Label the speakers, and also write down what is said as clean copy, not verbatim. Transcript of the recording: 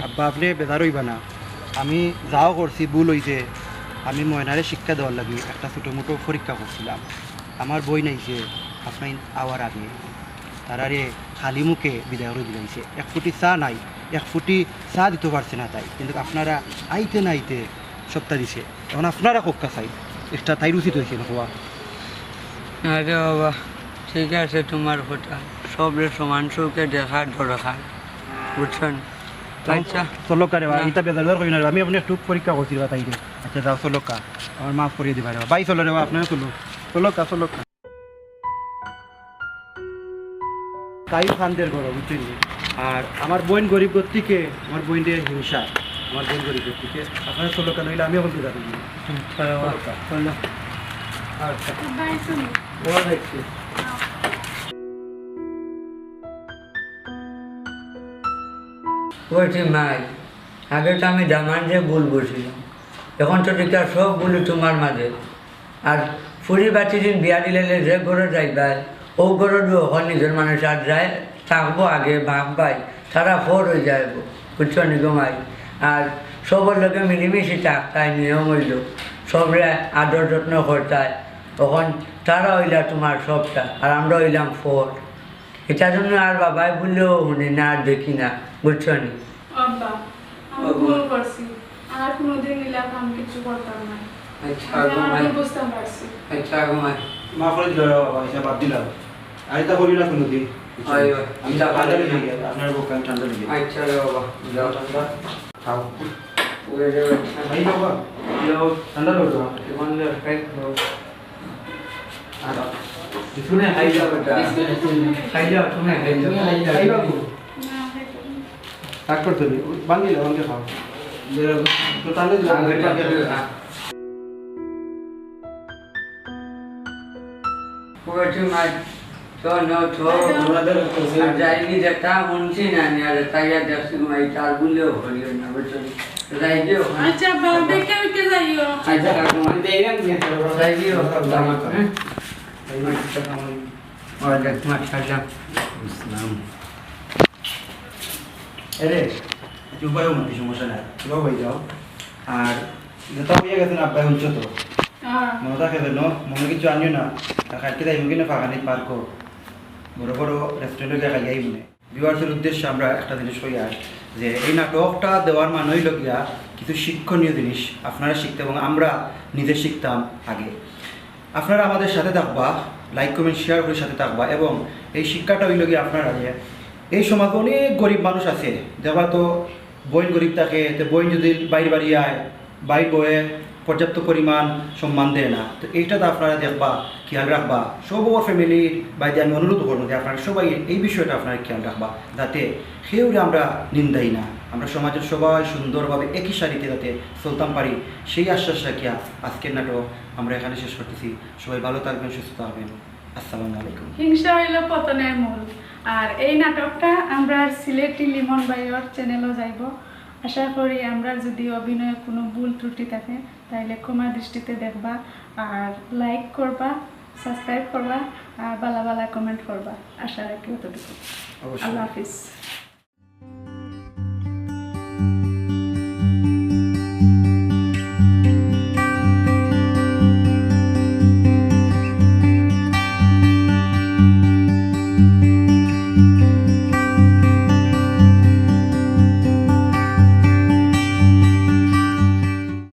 Speaker 1: আব্বা আপনি বেজার হইবা না, আমি যাও করছি ভুল হয়েছে। আমি ময়নারে শিক্ষা দেওয়ার লাগি একটা ছোটো মোটো পরীক্ষা করছিলাম। আমার বই নাইছে আপনার আওয়ার আগে তারারে খালি মুখে বিদায় করে দিলাইছে। এক ফুটি চা নাই, এক ফুটি চা দিতে পারছে না তাই, কিন্তু আপনারা আইতে নাইতে সপ্তাহ দিছে। এখন আপনারা কক্কা চাই একটা তাই উচিত হয়েছে হওয়া।
Speaker 2: আরে বাবা ঠিক আছে, তোমার কথা সবরে সমান চৌকে দেখার দরকার, বুঝছেন? আচ্ছা
Speaker 1: চলো কারে এটা বেজার করি না, আমি আপনি একটু পরীক্ষা করছি তাই। আচ্ছা যাও চলো কা, আমার মাফ করিয়ে দিবা রে বাই। চলো রে আপনারা চলো, চলো কা চলো কা। তাই ফান্দের করো বুঝছেন। আর আমার বোন গরিব থেকে, আমার বোনের হিংসা, আমার বোন গরিব থেকে আপনারা চলো কা, নইলে আমি এখন কি যাবো। আচ্ছা বড় দেখছি।
Speaker 2: বলছি মাই, আগে তো আমি দামান যে ভুল বলছিলাম, এখন তো টিকা সব বলি তোমার মাঝে। আর ফুরি বাচ্চি দিন বিয়া দিলে যে ঘরে যাইবা ও ঘরে ওখানে নিজের মানুষ আর যায় থাকবো আগে ভাগ পাই, তারা ফোর হয়ে যাইব, বুঝছো নি মাই? আর সবার লোকে মিলিমিশি থাকতায়, নিয়ম হইল সবরে আদর যত্ন করতায়, তখন তারা হইলা তোমার সবটা আর আমরা হইলাম ফোর। এটার জন্য আর বাবাই বললেও শুনি না আর দেখি না, বুঝছো নি?
Speaker 3: আব্বা আমি ভুল করছি, আর কোনোদিন নিলাম আমি কিছু করতাম না।
Speaker 2: আচ্ছা
Speaker 3: আমি বুঝতে পারছি।
Speaker 2: আচ্ছা ঘুমাই
Speaker 1: মাফ করে দিল বাবা, হিসাব বাদ দিলাম। আর এটা করি না কোনোদিন। আমি ঠান্ডা লেগে গেছে, আপনার বুক ঠান্ডা লেগে গেছে।
Speaker 2: আচ্ছা বাবা যাও ঠান্ডা
Speaker 1: খাও
Speaker 2: ওরে যাও।
Speaker 1: ভাই বাবা যাও ঠান্ডা লো তো।
Speaker 2: জীবন লে খাই খাও,
Speaker 1: আর শুনে
Speaker 2: খাই যাও বেটা, খাই যাও, তুমি খাই যাও,
Speaker 1: খাই বাবু
Speaker 3: না খাইতো না।
Speaker 1: কাট করতে দি বাঙ্গি লে অনকে খাও তো তাহলে
Speaker 2: পুরো মাই তো নো তো আর যাইনি যেটা শুনছি না আর তাইয়া দেখছি মাই তার বলেও হরিও না, বুঝছো? যাই দিও।
Speaker 3: আচ্ছা আব্বা দেখে উঠে যাইও।
Speaker 2: আচ্ছা কাকু মানে দেইরাম কি যাই দিও সব জামা করে আর দেখ মাছ খাইলাম ইসলাম।
Speaker 1: আরে উপায়ও না, সমস্যা নাই, চলো হয়ে যাও। আর যেটা হয়ে গেছে না আব্বাই হচ্ছে তো
Speaker 3: হ্যাঁ
Speaker 1: মনে থাকে যেন মনে কিছু আনিও না, খাইতে যাইব কিনা ফাঁকানি পার্কও বড় বড় রেস্টুরেন্টে খাইয়াই মনে। ভিউয়ার্সের উদ্দেশ্যে আমরা একটা জিনিস কই আর যে এই নাটকটা দেওয়ার মানে হইল গিয়া কিছু শিক্ষণীয় জিনিস আপনারা শিখতে এবং আমরা নিজে শিখতাম আগে। আপনারা আমাদের সাথে থাকবা, লাইক কমেন্ট শেয়ার করে সাথে থাকবা। এবং এই শিক্ষাটা হইল গিয়ে আপনারা যে এই সমাজে অনেক গরিব মানুষ আছে, যারা তো বইন গরিব থাকে, তো বইন যদি বাইরে বাড়ি আয় বাইর বয়ে পর্যাপ্ত পরিমাণ সম্মান দেয় না, তো এইটাতে আপনারা দেখবা খেয়াল রাখবা। সবার ফ্যামিলির বাইরে আমি অনুরোধ করবো যে আপনারা সবাই এই বিষয়টা আপনারা খেয়াল রাখবা, যাতে কেউ আমরা নিন্দাই না, আমরা সমাজের সবাই সুন্দরভাবে একই সারিতে যাতে চলতাম পারি, সেই আশ্বাস রাখিয়া আজকের নাটক আমরা এখানে শেষ করতেছি। সবাই ভালো থাকবেন, সুস্থ থাকবেন। আসসালামু আলাইকুম।
Speaker 3: হিংসা হইল পতনের মূল। আর এই নাটকটা আমরা সিলেটি লিমন ভাইয়ের চ্যানেলও যাইব। আশা করি আমরা যদি অভিনয়ে কোনো ভুল ত্রুটি থাকে তাইলে ক্ষমা দৃষ্টিতে দেখবা, আর লাইক করবা, সাবস্ক্রাইব করবা, আর বালা বালা কমেন্ট করবা। আশা রাখি অতটুকু।
Speaker 1: অবশ্যই।
Speaker 3: আল্লাহ হাফিজ।